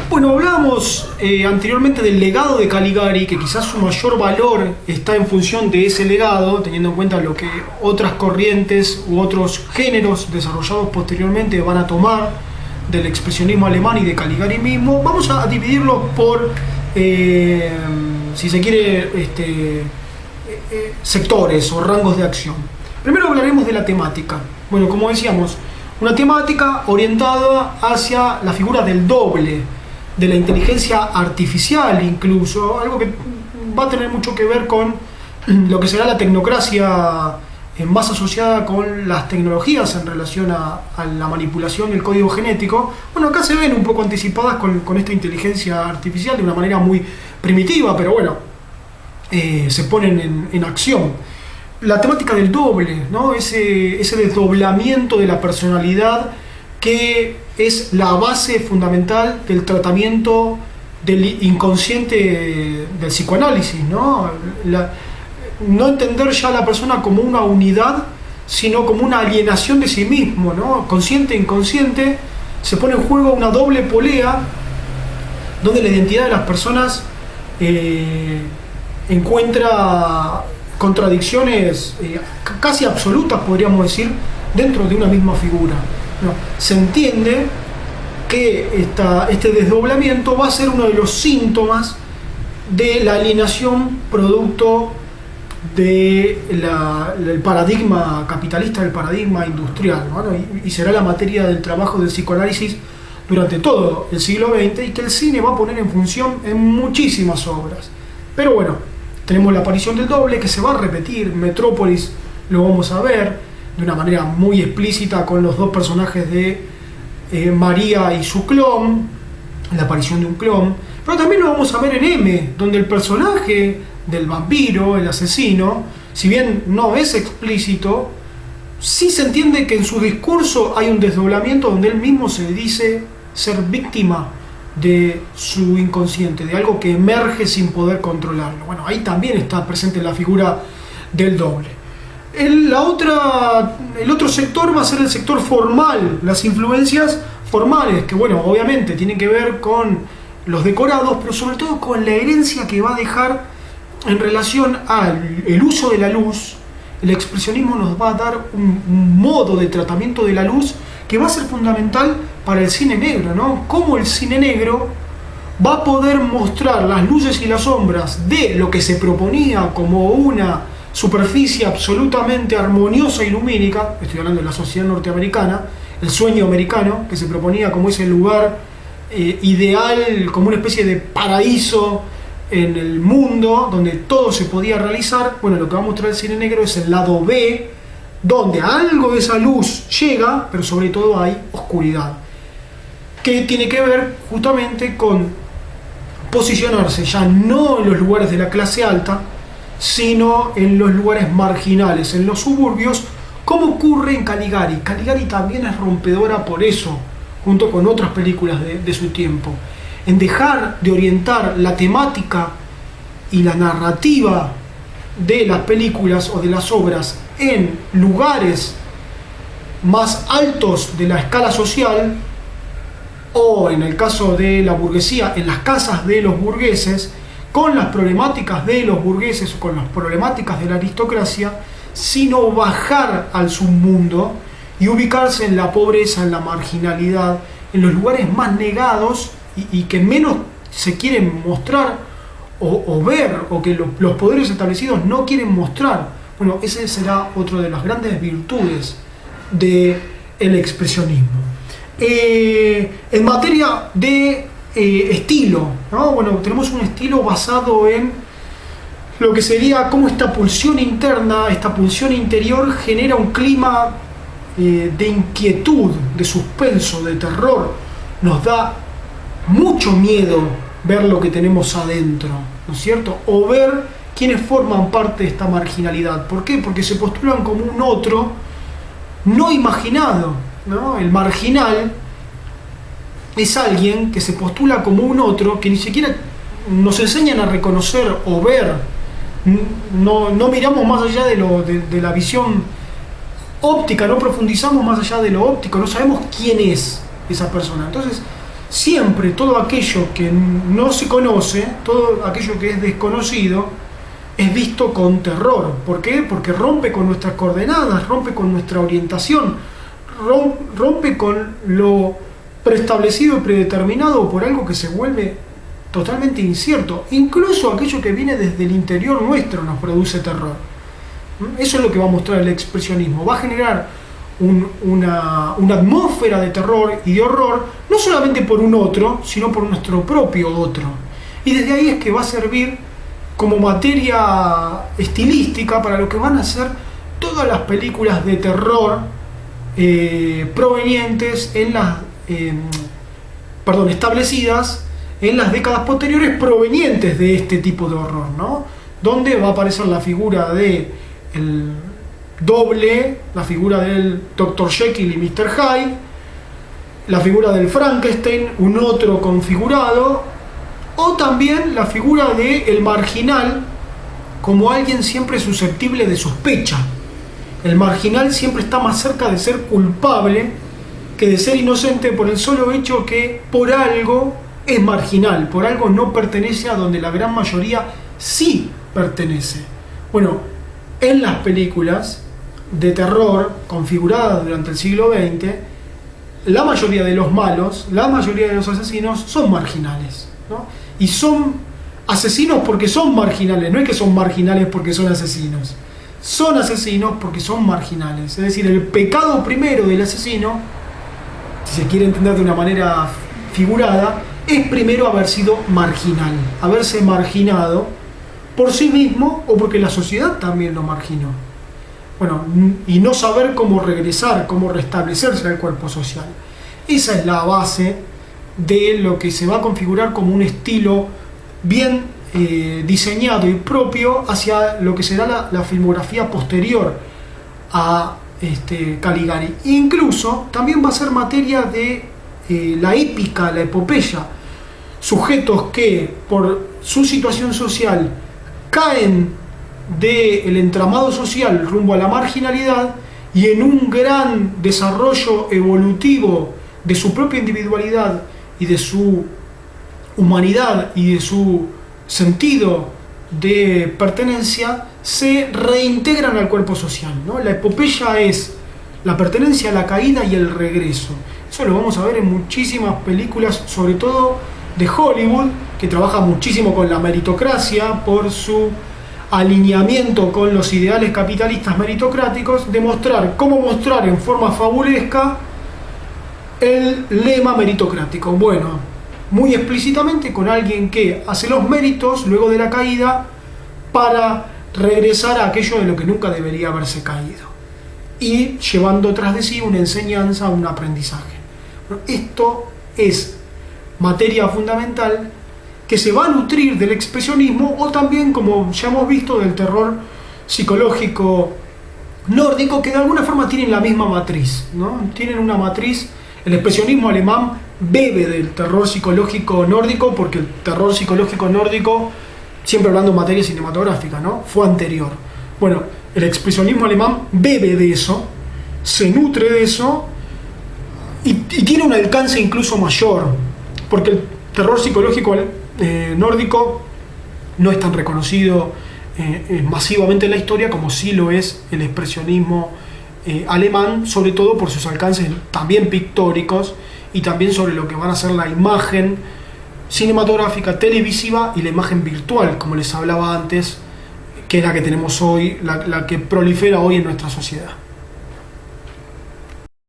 Bueno, hablábamos anteriormente del legado de Caligari, que quizás su mayor valor está en función de ese legado, teniendo en cuenta lo que otras corrientes u otros géneros desarrollados posteriormente van a tomar del expresionismo alemán y de Caligari mismo. Vamos a dividirlos por, si se quiere, sectores o rangos de acción. Primero hablaremos de la temática. Bueno, como decíamos, una temática orientada hacia la figura del doble, de la inteligencia artificial incluso, algo que va a tener mucho que ver con lo que será la tecnocracia más asociada con las tecnologías en relación a la manipulación del código genético. Bueno, acá se ven un poco anticipadas con esta inteligencia artificial de una manera muy primitiva, pero bueno, se ponen en acción. La temática del doble, ¿no? Ese desdoblamiento de la personalidad que es la base fundamental del tratamiento del inconsciente del psicoanálisis, ¿no? No entender ya a la persona como una unidad, sino como una alienación de sí mismo, ¿no? Consciente e inconsciente, se pone en juego una doble polea donde la identidad de las personas encuentra contradicciones casi absolutas, podríamos decir, dentro de una misma figura. No, se entiende que este desdoblamiento va a ser uno de los síntomas de la alienación producto del paradigma capitalista, del paradigma industrial, ¿no? Y será la materia del trabajo del psicoanálisis durante todo el siglo XX, y que el cine va a poner en función en muchísimas obras. Pero bueno, tenemos la aparición del doble que se va a repetir. Metrópolis lo vamos a ver de una manera muy explícita con los dos personajes de María y su clon, la aparición de un clon, pero también lo vamos a ver en M, donde el personaje del vampiro, el asesino, si bien no es explícito, sí se entiende que en su discurso hay un desdoblamiento donde él mismo se dice ser víctima de su inconsciente, de algo que emerge sin poder controlarlo. Bueno, ahí también está presente la figura del doble. El otro sector va a ser el sector formal, las influencias formales, que bueno, obviamente tienen que ver con los decorados, pero sobre todo con la herencia que va a dejar en relación al uso de la luz. El expresionismo nos va a dar un modo de tratamiento de la luz que va a ser fundamental para el cine negro, ¿no? Cómo el cine negro va a poder mostrar las luces y las sombras de lo que se proponía como una superficie absolutamente armoniosa y lumínica. Estoy hablando de la sociedad norteamericana, el sueño americano, que se proponía como ese lugar ideal, como una especie de paraíso en el mundo, donde todo se podía realizar. Bueno, lo que va a mostrar el cine negro es el lado B, donde algo de esa luz llega, pero sobre todo hay oscuridad, que tiene que ver justamente con posicionarse ya no en los lugares de la clase alta, sino en los lugares marginales, en los suburbios, como ocurre en Caligari. Caligari también es rompedora por eso, junto con otras películas de su tiempo, en dejar de orientar la temática y la narrativa de las películas o de las obras en lugares más altos de la escala social, o en el caso de la burguesía, en las casas de los burgueses, con las problemáticas de los burgueses o con las problemáticas de la aristocracia, sino bajar al submundo y ubicarse en la pobreza, en la marginalidad, en los lugares más negados y que menos se quieren mostrar o ver, o que los poderes establecidos no quieren mostrar. Bueno, ese será otro de las grandes virtudes del expresionismo. En materia de estilo, ¿no? Bueno, tenemos un estilo basado en lo que sería cómo esta pulsión interna, esta pulsión interior genera un clima de inquietud, de suspenso, de terror. Nos da mucho miedo ver lo que tenemos adentro, ¿no es cierto? O ver quienes forman parte de esta marginalidad. ¿Por qué? Porque se postulan como un otro no imaginado, ¿no? El marginal es alguien que se postula como un otro que ni siquiera nos enseñan a reconocer o ver. No miramos más allá de la visión óptica, no profundizamos más allá de lo óptico, no sabemos quién es esa persona. Entonces siempre todo aquello que no se conoce, todo aquello que es desconocido, es visto con terror. ¿Por qué? Porque rompe con nuestras coordenadas, rompe con nuestra orientación, rompe con lo preestablecido y predeterminado por algo que se vuelve totalmente incierto. Incluso aquello que viene desde el interior nuestro nos produce terror. Eso es lo que va a mostrar el expresionismo. Va a generar una atmósfera de terror y de horror, no solamente por un otro, sino por nuestro propio otro. Y desde ahí es que va a servir como materia estilística para lo que van a ser todas las películas de terror provenientes en las establecidas en las décadas posteriores, provenientes de este tipo de horror, ¿no? Donde va a aparecer la figura de el doble, la figura del Dr. Jekyll y Mr. Hyde, la figura del Frankenstein, un otro configurado, o también la figura del marginal como alguien siempre susceptible de sospecha. El marginal siempre está más cerca de ser culpable que de ser inocente, por el solo hecho que por algo es marginal, por algo no pertenece a donde la gran mayoría sí pertenece. Bueno, en las películas de terror configuradas durante el siglo XX, la mayoría de los malos, la mayoría de los asesinos son marginales, ¿no? Y son asesinos porque son marginales, no es que son marginales porque son asesinos. Son asesinos porque son marginales. Es decir, el pecado primero del asesino, si se quiere entender de una manera figurada, es primero haber sido marginal, haberse marginado por sí mismo o porque la sociedad también lo marginó. Bueno, y no saber cómo regresar, cómo restablecerse al cuerpo social. Esa es la base de lo que se va a configurar como un estilo bien diseñado y propio hacia lo que será la filmografía posterior a Caligari. Incluso también va a ser materia de la épica, la epopeya. Sujetos que por su situación social caen del entramado social rumbo a la marginalidad y en un gran desarrollo evolutivo de su propia individualidad y de su humanidad y de su sentido de pertenencia, se reintegran al cuerpo social, ¿no? La epopeya es la pertenencia, la caída y el regreso. Eso lo vamos a ver en muchísimas películas, sobre todo de Hollywood, que trabaja muchísimo con la meritocracia por su alineamiento con los ideales capitalistas meritocráticos, demostrar cómo mostrar en forma fabulesca el lema meritocrático. Bueno, muy explícitamente con alguien que hace los méritos luego de la caída para regresar a aquello de lo que nunca debería haberse caído y llevando tras de sí una enseñanza, un aprendizaje. Esto es materia fundamental que se va a nutrir del expresionismo o también, como ya hemos visto, del terror psicológico nórdico, que de alguna forma tienen la misma matriz, ¿no? Tienen una matriz. El expresionismo alemán bebe del terror psicológico nórdico, porque el terror psicológico nórdico, siempre hablando en materia cinematográfica, ¿no?, fue anterior. Bueno, el expresionismo alemán bebe de eso, se nutre de eso y tiene un alcance incluso mayor, porque el terror psicológico nórdico no es tan reconocido masivamente en la historia como sí lo es el expresionismo alemán, sobre todo por sus alcances también pictóricos y también sobre lo que van a ser la imagen cinematográfica, televisiva y la imagen virtual, como les hablaba antes, que es la que tenemos hoy, la que prolifera hoy en nuestra sociedad.